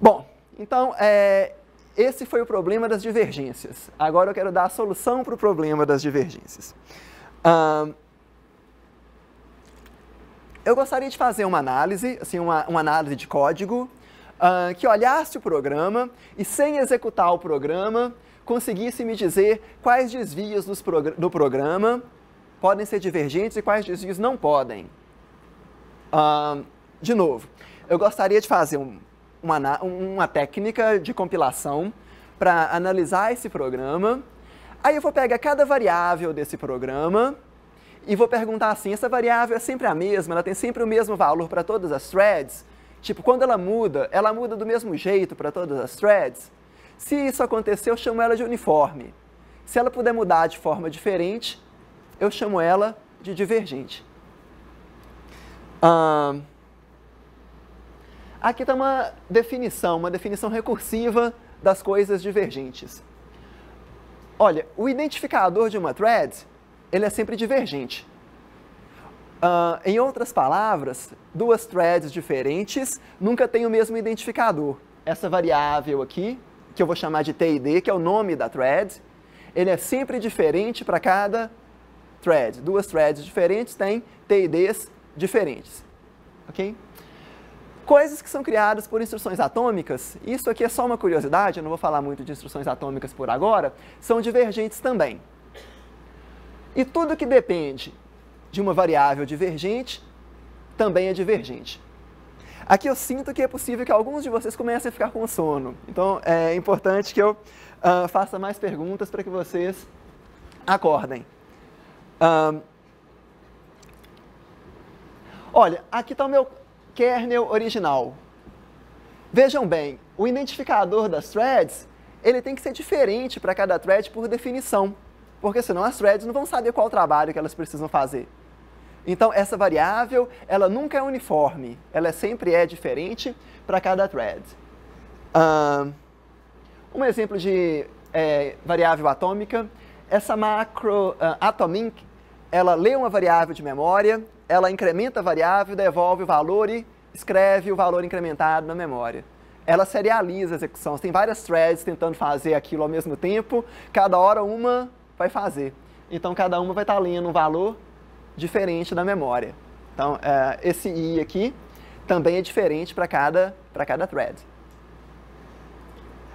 Bom, então, esse foi o problema das divergências. Agora eu quero dar a solução para o problema das divergências. Eu gostaria de fazer uma análise, assim, uma análise de código, que olhasse o programa e, sem executar o programa, conseguisse me dizer quais desvios do programa podem ser divergentes e quais desvios não podem. De novo, eu gostaria de fazer uma técnica de compilação para analisar esse programa. Aí eu vou pegar cada variável desse programa e vou perguntar assim, essa variável é sempre a mesma, ela tem sempre o mesmo valor para todas as threads? Tipo, quando ela muda do mesmo jeito para todas as threads? Se isso acontecer, eu chamo ela de uniforme. Se ela puder mudar de forma diferente, eu chamo ela de divergente. Aqui está uma definição recursiva das coisas divergentes. Olha, o identificador de uma thread, ele é sempre divergente. Em outras palavras, duas threads diferentes nunca têm o mesmo identificador. Essa variável aqui, que eu vou chamar de TID, que é o nome da thread, ele é sempre diferente para cada thread. Duas threads diferentes têm TIDs diferentes. Ok? Coisas que são criadas por instruções atômicas, isso aqui é só uma curiosidade, eu não vou falar muito de instruções atômicas por agora, são divergentes também. E tudo que depende de uma variável divergente também é divergente. Aqui eu sinto que é possível que alguns de vocês comecem a ficar com sono. Então é importante que eu faça mais perguntas para que vocês acordem. Olha, aqui está o meu kernel original. Vejam bem, o identificador das threads, ele tem que ser diferente para cada thread por definição, porque senão as threads não vão saber qual trabalho que elas precisam fazer. Então, essa variável, ela nunca é uniforme, ela sempre é diferente para cada thread. Um exemplo de variável atômica, essa macro atominc, ela lê uma variável de memória, ela incrementa a variável, devolve o valor e escreve o valor incrementado na memória. Ela serializa a execução. Tem várias threads tentando fazer aquilo ao mesmo tempo, cada hora uma vai fazer. Então, cada uma vai estar lendo um valor diferente da memória. Então, esse I aqui também é diferente para cada thread.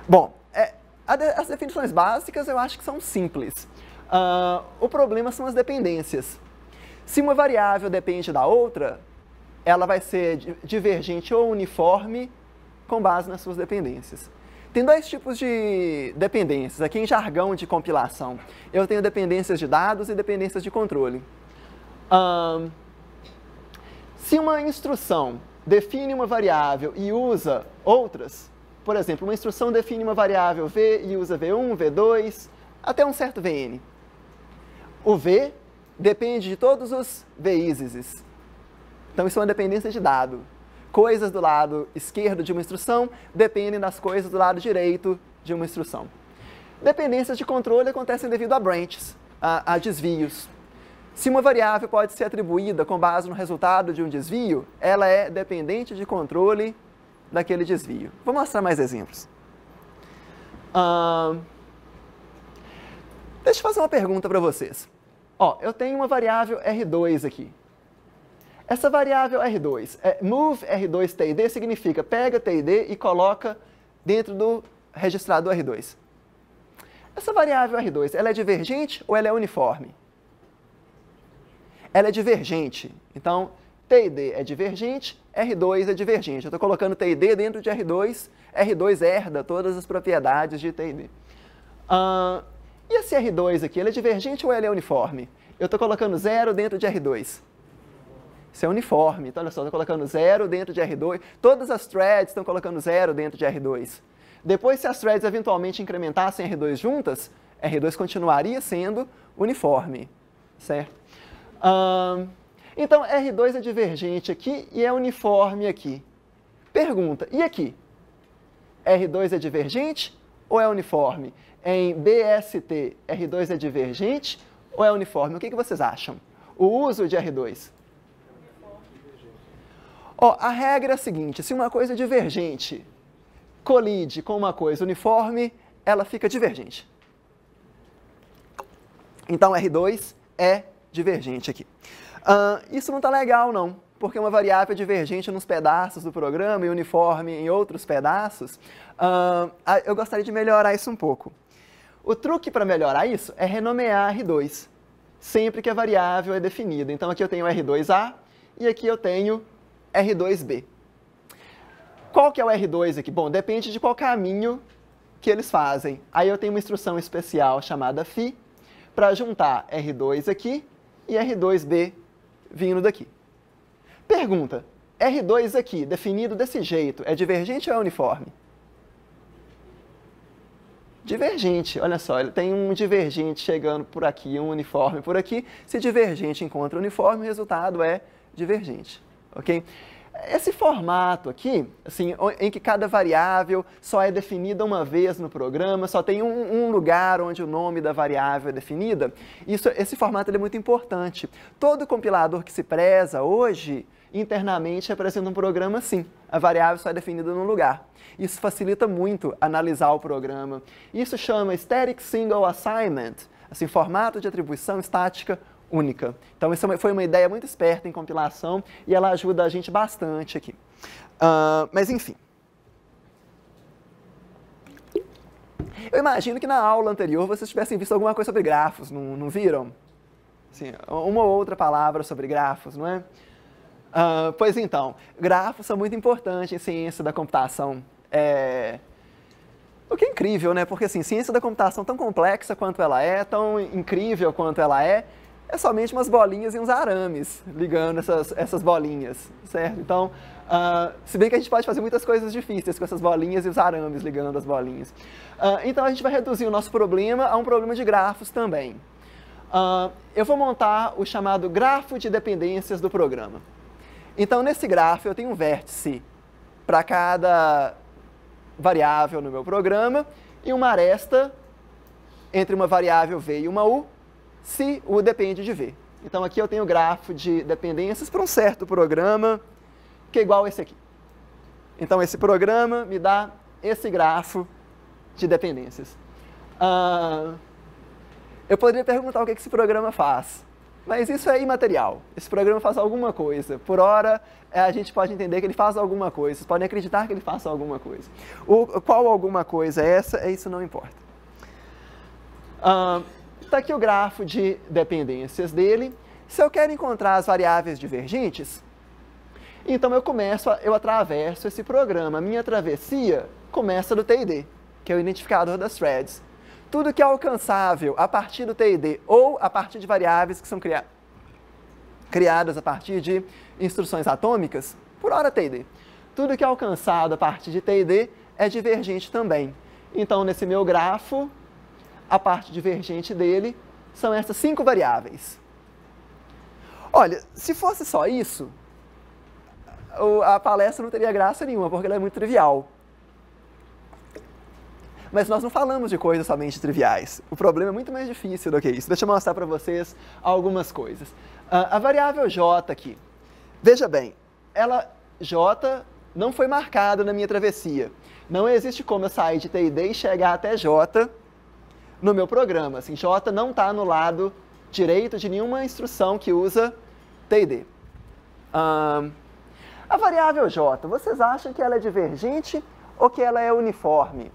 Bom, as definições básicas eu acho que são simples. O problema são as dependências. Se uma variável depende da outra, ela vai ser divergente ou uniforme com base nas suas dependências. Tem dois tipos de dependências, aqui em jargão de compilação. Eu tenho dependências de dados e dependências de controle. Se uma instrução define uma variável e usa outras, por exemplo, uma instrução define uma variável V e usa V1, V2, até um certo Vn. O V depende de todos os VISs. Então, isso é uma dependência de dado. Coisas do lado esquerdo de uma instrução dependem das coisas do lado direito de uma instrução. Dependências de controle acontecem devido a branches, a desvios. Se uma variável pode ser atribuída com base no resultado de um desvio, ela é dependente de controle daquele desvio. Vou mostrar mais exemplos. Deixa eu fazer uma pergunta para vocês. Eu tenho uma variável R2 aqui. Essa variável R2, move R2 TID, significa pega TID e coloca dentro do registrador R2. Essa variável R2, ela é divergente ou ela é uniforme? Ela é divergente. Então, TID é divergente, R2 é divergente. Eu estou colocando TID dentro de R2, R2 herda todas as propriedades de TID. E esse R2 aqui, ele é divergente ou ele é uniforme? Eu estou colocando 0 dentro de R2. Isso é uniforme. Então, olha só, estou colocando 0 dentro de R2. Todas as threads estão colocando 0 dentro de R2. Depois, se as threads eventualmente incrementassem R2 juntas, R2 continuaria sendo uniforme, certo? Então, R2 é divergente aqui e é uniforme aqui. Pergunta, e aqui? R2 é divergente ou é uniforme? Em BST, R2 é divergente ou é uniforme? O que vocês acham? O uso de R2? A regra é a seguinte, se uma coisa é divergente colide com uma coisa uniforme, ela fica divergente. Então, R2 é divergente aqui. Isso não está legal, não, porque uma variável é divergente nos pedaços do programa e uniforme em outros pedaços. Eu gostaria de melhorar isso um pouco. O truque para melhorar isso é renomear R2, sempre que a variável é definida. Então, aqui eu tenho R2A e aqui eu tenho R2B. Qual que é o R2 aqui? Bom, depende de qual caminho que eles fazem. Aí eu tenho uma instrução especial chamada FI para juntar R2 aqui e R2B vindo daqui. Pergunta, R2 aqui, definido desse jeito, é divergente ou é uniforme? Divergente, olha só, ele tem um divergente chegando por aqui, um uniforme por aqui. Se divergente encontra uniforme, o resultado é divergente, ok? Esse formato aqui, assim, em que cada variável só é definida uma vez no programa, só tem um lugar onde o nome da variável é definida, esse formato é muito importante. Todo compilador que se preza hoje, internamente, representa um programa assim. A variável só é definida num lugar. Isso facilita muito analisar o programa. Isso chama Static Single Assignment, assim, formato de atribuição estática única. Então, isso foi uma ideia muito esperta em compilação e ela ajuda a gente bastante aqui. Mas, enfim. Eu imagino que na aula anterior vocês tivessem visto alguma coisa sobre grafos, não viram? Assim, uma ou outra palavra sobre grafos, não é? Pois então, grafos são muito importantes em ciência da computação. O que é incrível, né? Porque, assim, ciência da computação tão complexa quanto ela é, tão incrível quanto ela é somente umas bolinhas e uns arames ligando essas bolinhas, certo? Então, se bem que a gente pode fazer muitas coisas difíceis com essas bolinhas e os arames ligando as bolinhas. Então, a gente vai reduzir o nosso problema a um problema de grafos também. Eu vou montar o chamado grafo de dependências do programa. Então, nesse grafo, eu tenho um vértice para cada variável no meu programa e uma aresta entre uma variável V e uma U, se U depende de V. Então, aqui eu tenho o grafo de dependências para um certo programa, que é igual a esse aqui. Então, esse programa me dá esse grafo de dependências. Eu poderia perguntar o que esse programa faz, mas isso é imaterial. Esse programa faz alguma coisa. Por hora, a gente pode entender que ele faz alguma coisa. Vocês podem acreditar que ele faça alguma coisa. Qual alguma coisa é essa? Isso não importa. Está aqui o grafo de dependências dele. Se eu quero encontrar as variáveis divergentes, então eu atravesso esse programa. A minha travessia começa do TID, que é o identificador das threads. Tudo que é alcançável a partir do TID ou a partir de variáveis que são criadas a partir de instruções atômicas, por hora TID. Tudo que é alcançado a partir de TID é divergente também. Então, nesse meu grafo, a parte divergente dele são essas 5 variáveis. Olha, se fosse só isso, a palestra não teria graça nenhuma, porque ela é muito trivial. Mas nós não falamos de coisas somente triviais. O problema é muito mais difícil do que isso. Deixa eu mostrar para vocês algumas coisas. A variável j aqui, veja bem, j não foi marcada na minha travessia. Não existe como eu sair de TID e chegar até j no meu programa. Assim, j não está no lado direito de nenhuma instrução que usa TID. A variável j, vocês acham que ela é divergente ou que ela é uniforme?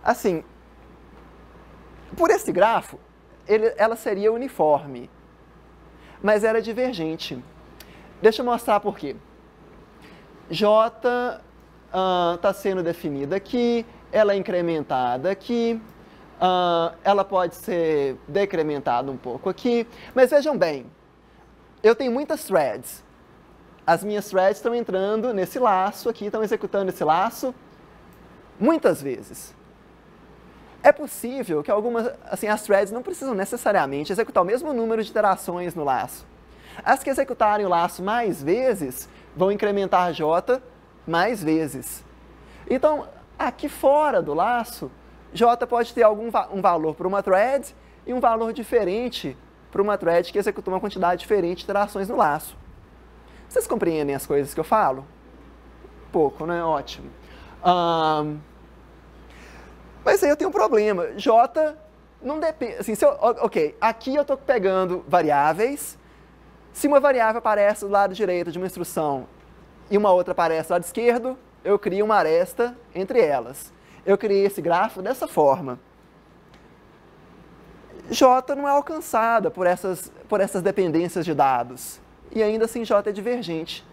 Assim, por esse grafo, ela seria uniforme, mas ela é divergente. Deixa eu mostrar por quê. J está sendo definida aqui, ela é incrementada aqui, ela pode ser decrementada um pouco aqui, mas vejam bem, eu tenho muitas threads. As minhas threads estão entrando nesse laço aqui, estão executando esse laço muitas vezes. É possível que as threads não precisam necessariamente executar o mesmo número de iterações no laço. As que executarem o laço mais vezes vão incrementar J mais vezes. Então, aqui fora do laço, J pode ter um valor para uma thread e um valor diferente para uma thread que executou uma quantidade diferente de iterações no laço. Vocês compreendem as coisas que eu falo? Pouco, né? Ótimo. Mas aí eu tenho um problema. J não depende... Assim, ok, aqui eu estou pegando variáveis. Se uma variável aparece do lado direito de uma instrução e uma outra aparece do lado esquerdo, eu crio uma aresta entre elas. Eu criei esse grafo dessa forma. J não é alcançada por essas dependências de dados. E ainda assim J é divergente.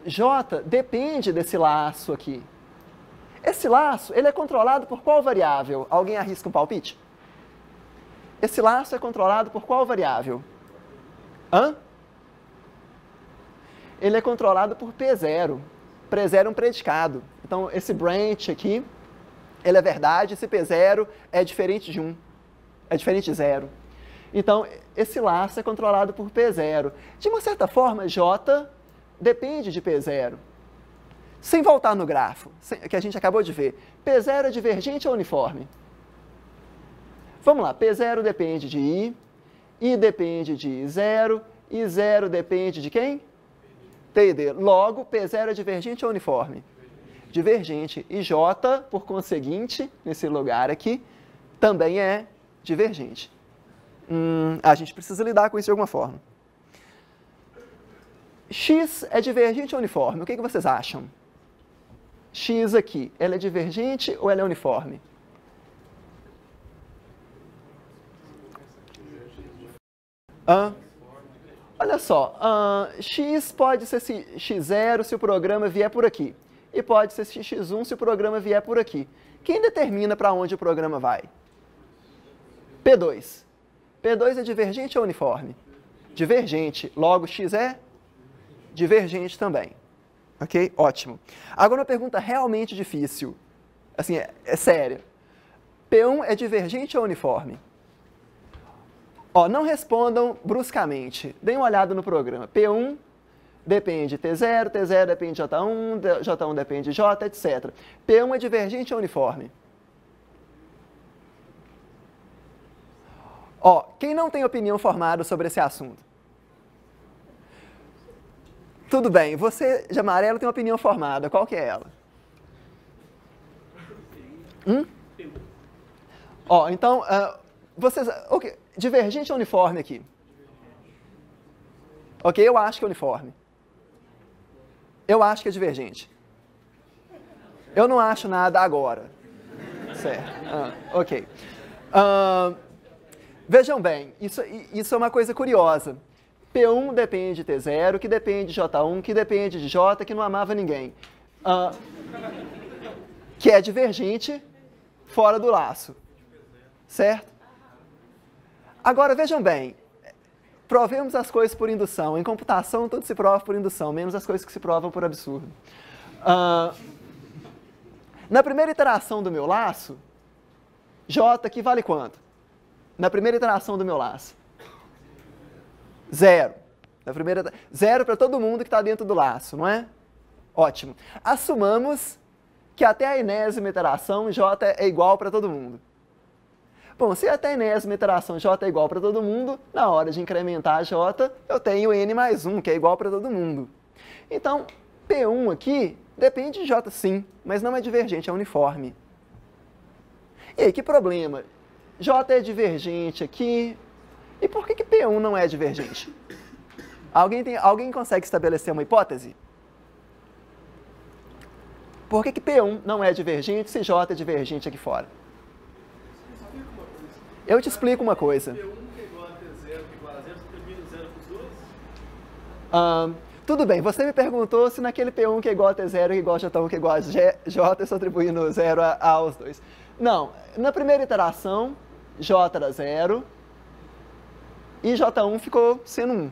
J depende desse laço aqui. Esse laço, ele é controlado por qual variável? Alguém arrisca um palpite? Esse laço é controlado por qual variável? Ele é controlado por P0. P0 é um predicado. Então, esse branch aqui, ele é verdade, esse P0 é diferente de 1. É diferente de 0. Então, esse laço é controlado por P0. De uma certa forma, J depende de P0. Sem voltar no grafo, que a gente acabou de ver. P0 é divergente ou uniforme? Vamos lá, P0 depende de I depende de 0, e 0 depende de quem? T e D. Logo, P0 é divergente ou uniforme? Divergente. E J, por conseguinte, nesse lugar aqui, também é divergente. A gente precisa lidar com isso de alguma forma. X é divergente ou uniforme? O que vocês acham? X aqui, ela é divergente ou ela é uniforme? Olha só, X pode ser X0 se o programa vier por aqui. E pode ser X1 se o programa vier por aqui. Quem determina para onde o programa vai? P2. P2 é divergente ou uniforme? Divergente. Logo, X é divergente também. Ok? Ótimo. Agora uma pergunta realmente difícil. Assim, é séria. P1 é divergente ou uniforme? Não respondam bruscamente. Deem uma olhada no programa. P1 depende de T0, T0 depende de J1, J1 depende de J, etc. P1 é divergente ou uniforme? Quem não tem opinião formada sobre esse assunto? Tudo bem, você de amarelo tem uma opinião formada. Qual que é ela? Então, vocês... Okay, divergente ou uniforme aqui? Ok, eu acho que é uniforme. Eu acho que é divergente. Eu não acho nada agora. Certo. Ok. Vejam bem, isso é uma coisa curiosa. P1 depende de T0, que depende de J1, que depende de J, que não amava ninguém. Que é divergente fora do laço. Certo? Agora, vejam bem, provemos as coisas por indução. Em computação, tudo se prova por indução, menos as coisas que se provam por absurdo. Na primeira iteração do meu laço, J aqui vale quanto? Na primeira iteração do meu laço? 0. Zero para todo mundo que está dentro do laço, não é? Ótimo. Assumamos que até a enésima iteração J é igual para todo mundo. Bom, se até a enésima iteração J é igual para todo mundo, na hora de incrementar J, eu tenho N mais 1, que é igual para todo mundo. Então, P1 aqui depende de J sim, mas não é divergente, é uniforme. E aí, que problema? J é divergente aqui. E por que P1 não é divergente? Alguém consegue estabelecer uma hipótese? Por que P1 não é divergente se J é divergente aqui fora? Eu te explico uma coisa. P1 que é igual a T0, que é igual a 0, você termina 0 com os dois? Tudo bem, você me perguntou se naquele P1 que é igual a T0, que é igual a J1, que é igual a J, eu estou atribuindo 0 aos dois. Não, na primeira iteração, J era 0 e J1 ficou sendo 1.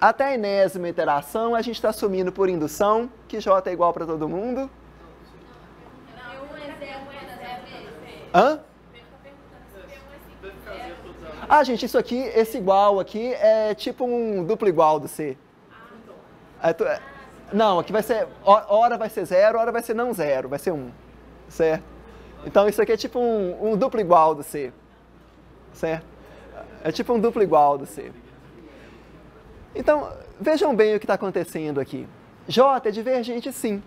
Até a enésima iteração, a gente está assumindo por indução que J é igual para todo mundo. Gente, isso aqui, esse igual aqui é tipo um duplo igual do C. Não, aqui vai ser, hora vai ser 0, hora vai ser não 0, vai ser 1. Certo? Então isso aqui é tipo um duplo igual do C. Certo? É tipo um duplo igual do C. Então, vejam bem o que está acontecendo aqui. J é divergente sim.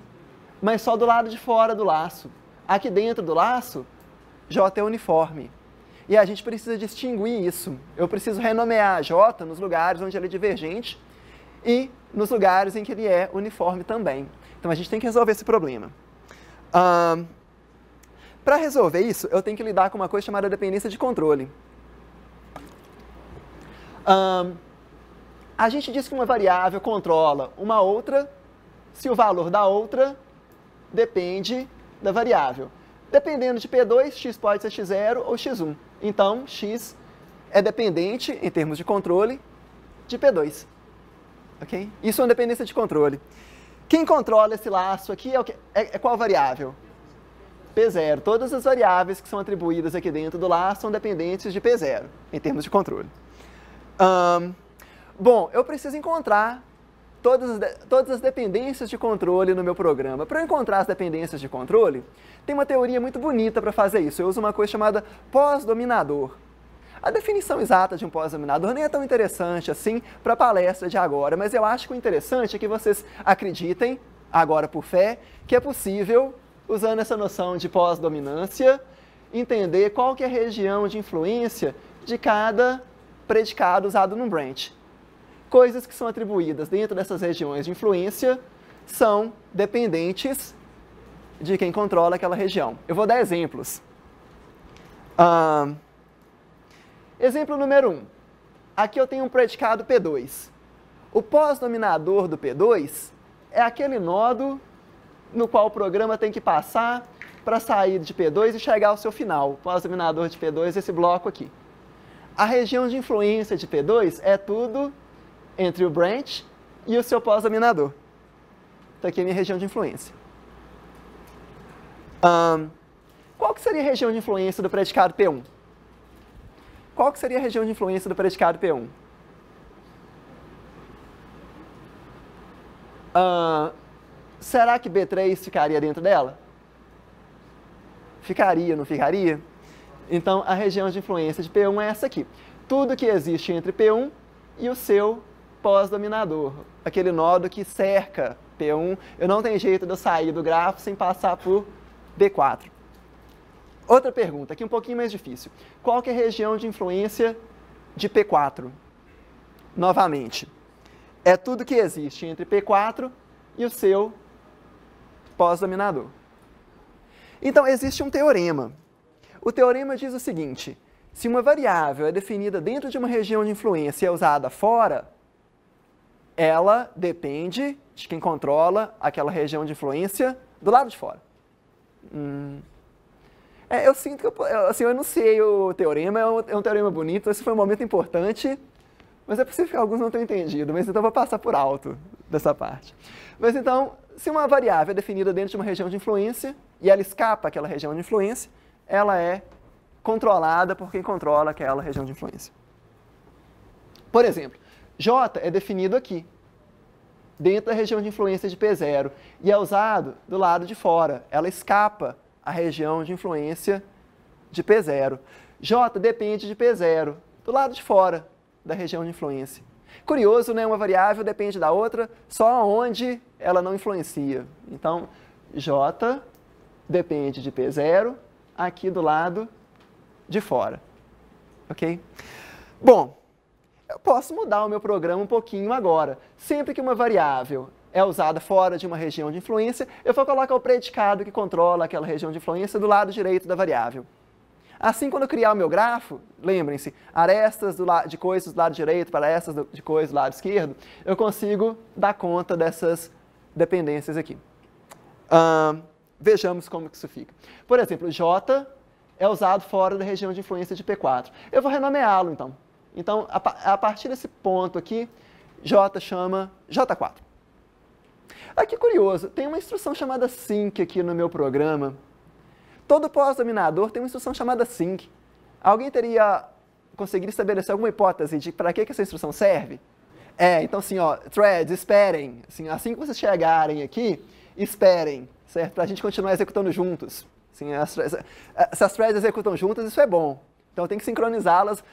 mas só do lado de fora do laço. Aqui dentro do laço, J é uniforme. E a gente precisa distinguir isso. Eu preciso renomear J nos lugares onde ele é divergente e nos lugares em que ele é uniforme também. Então a gente tem que resolver esse problema. Para resolver isso, eu tenho que lidar com uma coisa chamada dependência de controle. A gente diz que uma variável controla uma outra se o valor da outra depende da variável. Dependendo de P2, x pode ser x0 ou x1. Então, x é dependente, em termos de controle, de P2. Okay? Isso é uma dependência de controle. Quem controla esse laço aqui é qual variável? P0. Todas as variáveis que são atribuídas aqui dentro do laço são dependentes de P0, em termos de controle. Bom, eu preciso encontrar todas as dependências de controle no meu programa. Para eu encontrar as dependências de controle, tem uma teoria muito bonita para fazer isso. Eu uso uma coisa chamada pós-dominador. A definição exata de um pós-dominador nem é tão interessante assim para a palestra de agora, mas eu acho que o interessante é que vocês acreditem, agora por fé, que é possível, usando essa noção de pós-dominância, entender qual que é a região de influência de cada predicado usado num branch. Coisas que são atribuídas dentro dessas regiões de influência são dependentes de quem controla aquela região. Eu vou dar exemplos. Exemplo número 1. Aqui eu tenho um predicado P2. O pós-dominador do P2 é aquele nodo no qual o programa tem que passar para sair de P2 e chegar ao seu final. O pós-dominador de P2 é esse bloco aqui. A região de influência de P2 é tudo entre o branch e o seu pós-dominador. Então aqui é a minha região de influência. Qual que seria a região de influência do predicado P1? Qual que seria a região de influência do predicado P1? Será que B3 ficaria dentro dela? Ficaria, não ficaria? Então, a região de influência de P1 é essa aqui. Tudo que existe entre P1 e o seu pós-dominador. Aquele nodo que cerca P1. Eu não tenho jeito de eu sair do grafo sem passar por B4. Outra pergunta, aqui um pouquinho mais difícil. Qual que é a região de influência de P4? Novamente, é tudo que existe entre P4 e o seu pós-dominador. Então, existe um teorema. O teorema diz o seguinte: se uma variável é definida dentro de uma região de influência e é usada fora, ela depende de quem controla aquela região de influência do lado de fora. Eu sinto que eu enunciei o teorema, é um teorema bonito, esse foi um momento importante, mas é possível que alguns não tenham entendido, mas então eu vou passar por alto dessa parte. Mas então, se uma variável é definida dentro de uma região de influência e ela escapa aquela região de influência, ela é controlada por quem controla aquela região de influência. Por exemplo, J é definido aqui, dentro da região de influência de P0, e é usado do lado de fora. Ela escapa a região de influência de P0. J depende de P0, do lado de fora da região de influência. Curioso, né? Uma variável depende da outra só onde ela não influencia. Então, J depende de P0 aqui do lado de fora. Ok? Bom, eu posso mudar o meu programa um pouquinho agora. Sempre que uma variável é usada fora de uma região de influência, eu vou colocar o predicado que controla aquela região de influência do lado direito da variável. Assim, quando eu criar o meu grafo, lembrem-se, arestas de coisas do lado direito para arestas de coisas do lado esquerdo, eu consigo dar conta dessas dependências aqui. Vejamos como que isso fica. Por exemplo, J é usado fora da região de influência de P4. Eu vou renomeá-lo, então. Então, a partir desse ponto aqui, J chama J4. Aqui, curioso, tem uma instrução chamada sync aqui no meu programa. Todo pós-dominador tem uma instrução chamada sync. Alguém teria conseguido estabelecer alguma hipótese de para que essa instrução serve? Então assim, ó, threads, esperem. Assim que vocês chegarem aqui, esperem, certo? Para a gente continuar executando juntos. Assim, se as threads executam juntas, isso é bom. Então eu tenho que sincronizá-las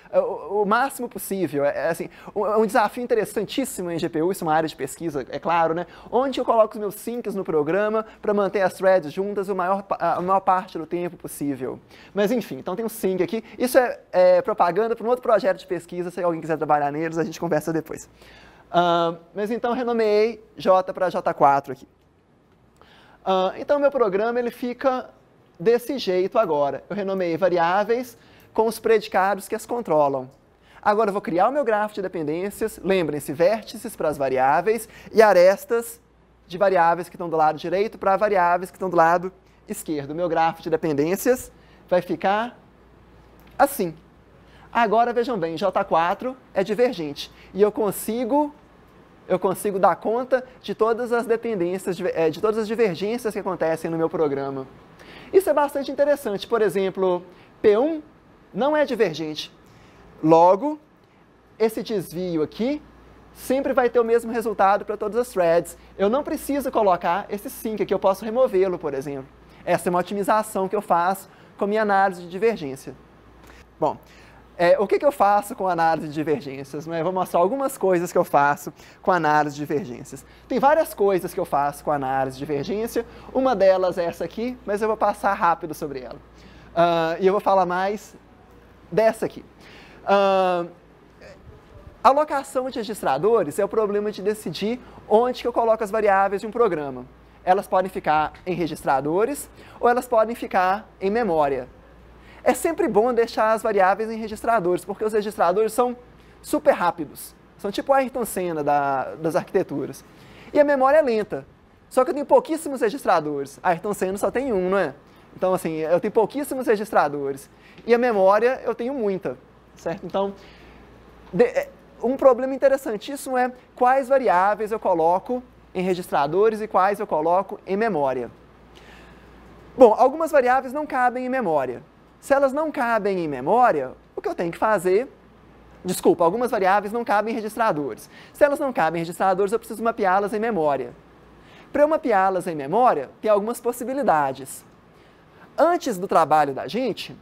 o máximo possível. Assim, um desafio interessantíssimo em GPU, isso é uma área de pesquisa, é claro, né? Onde eu coloco os meus sinks no programa para manter as threads juntas a maior parte do tempo possível. Mas enfim, então tem um sync aqui. Isso é propaganda para um outro projeto de pesquisa, se alguém quiser trabalhar neles, a gente conversa depois. Mas então renomeei J para J4 aqui. Então meu programa ele fica desse jeito agora. Eu renomeei variáveis com os predicados que as controlam. Agora eu vou criar o meu grafo de dependências, lembrem-se, vértices para as variáveis e arestas de variáveis que estão do lado direito para variáveis que estão do lado esquerdo. O meu grafo de dependências vai ficar assim. Agora vejam bem, J4 é divergente e eu consigo dar conta de todas as dependências, de todas as divergências que acontecem no meu programa. Isso é bastante interessante. Por exemplo, P1 não é divergente. Logo, esse desvio aqui sempre vai ter o mesmo resultado para todas as threads. Eu não preciso colocar esse sync aqui, eu posso removê-lo, por exemplo. Essa é uma otimização que eu faço com a minha análise de divergência. Bom, o que eu faço com a análise de divergências? Né? Eu vou mostrar algumas coisas que eu faço com a análise de divergências. Tem várias coisas que eu faço com a análise de divergência. Uma delas é essa aqui, mas eu vou passar rápido sobre ela. E eu vou falar mais dessa aqui. Alocação de registradores é o problema de decidir onde que eu coloco as variáveis de um programa. Elas podem ficar em registradores ou elas podem ficar em memória. É sempre bom deixar as variáveis em registradores, porque os registradores são super rápidos. São tipo a Ayrton Senna das arquiteturas. E a memória é lenta. Só que eu tenho pouquíssimos registradores. A Ayrton Senna só tem um, não é? Então, assim, eu tenho pouquíssimos registradores. E a memória eu tenho muita, certo? Então, um problema interessantíssimo é quais variáveis eu coloco em registradores e quais eu coloco em memória. Bom, algumas variáveis não cabem em memória. Se elas não cabem em memória, o que eu tenho que fazer... Desculpa, algumas variáveis não cabem em registradores. Se elas não cabem em registradores, eu preciso mapeá-las em memória. Para eu mapeá-las em memória, tem algumas possibilidades. Antes do trabalho da gente,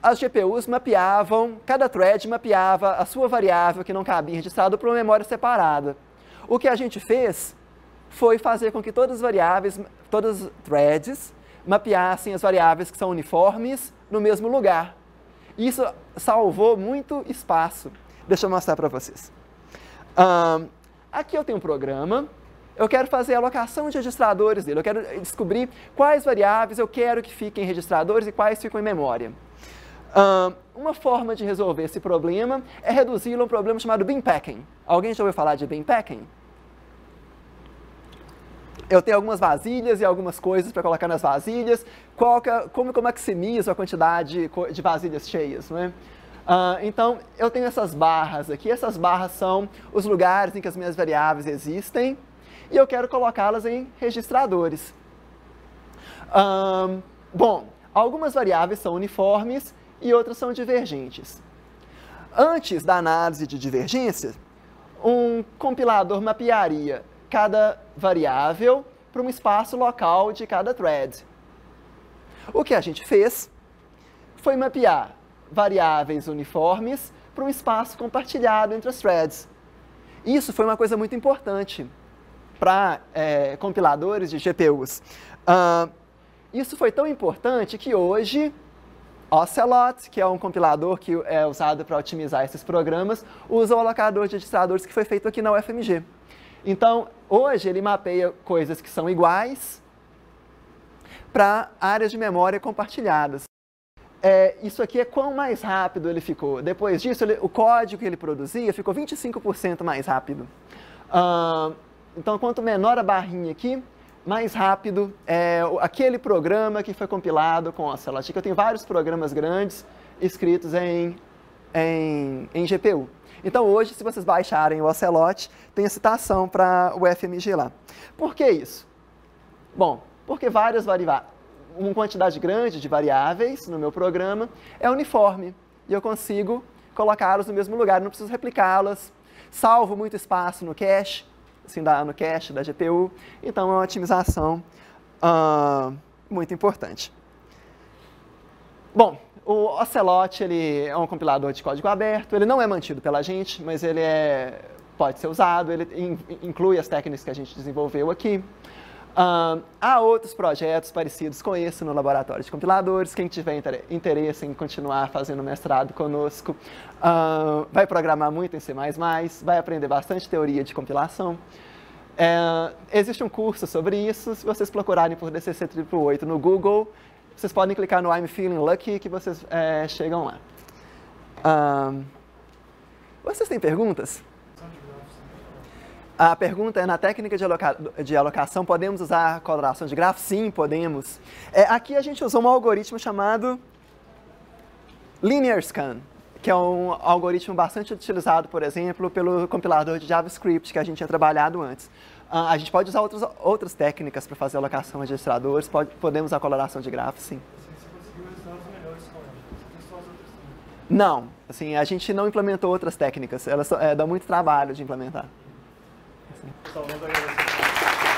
as GPUs mapeavam, cada thread mapeava a sua variável que não cabia em registrador para uma memória separada. O que a gente fez foi fazer com que todas as variáveis, todas as threads, mapeassem as variáveis que são uniformes no mesmo lugar. Isso salvou muito espaço. Deixa eu mostrar para vocês. Aqui eu tenho um programa. Eu quero fazer a alocação de registradores dele. Eu quero descobrir quais variáveis eu quero que fiquem em registradores e quais ficam em memória. Uma forma de resolver esse problema é reduzi-lo a um problema chamado bin packing. Alguém já ouviu falar de bin packing? Eu tenho algumas vasilhas e algumas coisas para colocar nas vasilhas. Como eu maximizo a quantidade de vasilhas cheias, não é? Então, eu tenho essas barras aqui. Essas barras são os lugares em que as minhas variáveis existem. E eu quero colocá-las em registradores. Bom, algumas variáveis são uniformes e outras são divergentes. Antes da análise de divergência, um compilador mapearia cada variável para um espaço local de cada thread. O que a gente fez foi mapear variáveis uniformes para um espaço compartilhado entre as threads. Isso foi uma coisa muito importante para compiladores de GPUs. Isso foi tão importante que hoje Ocelot, que é um compilador que é usado para otimizar esses programas, usa o alocador de registradores que foi feito aqui na UFMG. Então, hoje ele mapeia coisas que são iguais para áreas de memória compartilhadas. Isso aqui é quão mais rápido ele ficou. Depois disso, o código que ele produzia ficou 25% mais rápido. Então, quanto menor a barrinha aqui, mais rápido é aquele programa que foi compilado com Ocelot. Aqui eu tenho vários programas grandes escritos em GPU. Então, hoje, se vocês baixarem o Ocelot, tem a citação para o FMG lá. Por que isso? Bom, porque uma quantidade grande de variáveis no meu programa é uniforme e eu consigo colocá-las no mesmo lugar, não preciso replicá-las, salvo muito espaço no cache, assim, no cache da GPU, então é uma otimização muito importante. Bom, O Ocelot, ele é um compilador de código aberto, ele não é mantido pela gente, mas ele pode ser usado, ele inclui as técnicas que a gente desenvolveu aqui. Há outros projetos parecidos com esse no laboratório de compiladores. Quem tiver interesse em continuar fazendo mestrado conosco, vai programar muito em C++, vai aprender bastante teoria de compilação. Existe um curso sobre isso. Se vocês procurarem por DCC 888 no Google, vocês podem clicar no I'm Feeling Lucky que vocês chegam lá. Vocês têm perguntas? A pergunta é, na técnica de alocação, podemos usar coloração de grafo? Sim, podemos. Aqui a gente usou um algoritmo chamado Linear Scan, que é um algoritmo bastante utilizado, por exemplo, pelo compilador de JavaScript que a gente tinha trabalhado antes. A gente pode usar outras técnicas para fazer alocação a registradores, podemos usar coloração de grafo, sim. Você conseguiu resultados melhores com ela? Você testou as outras também? Não, assim, a gente não implementou outras técnicas, elas dão muito trabalho de implementar. Pessoal, vamos agradecer.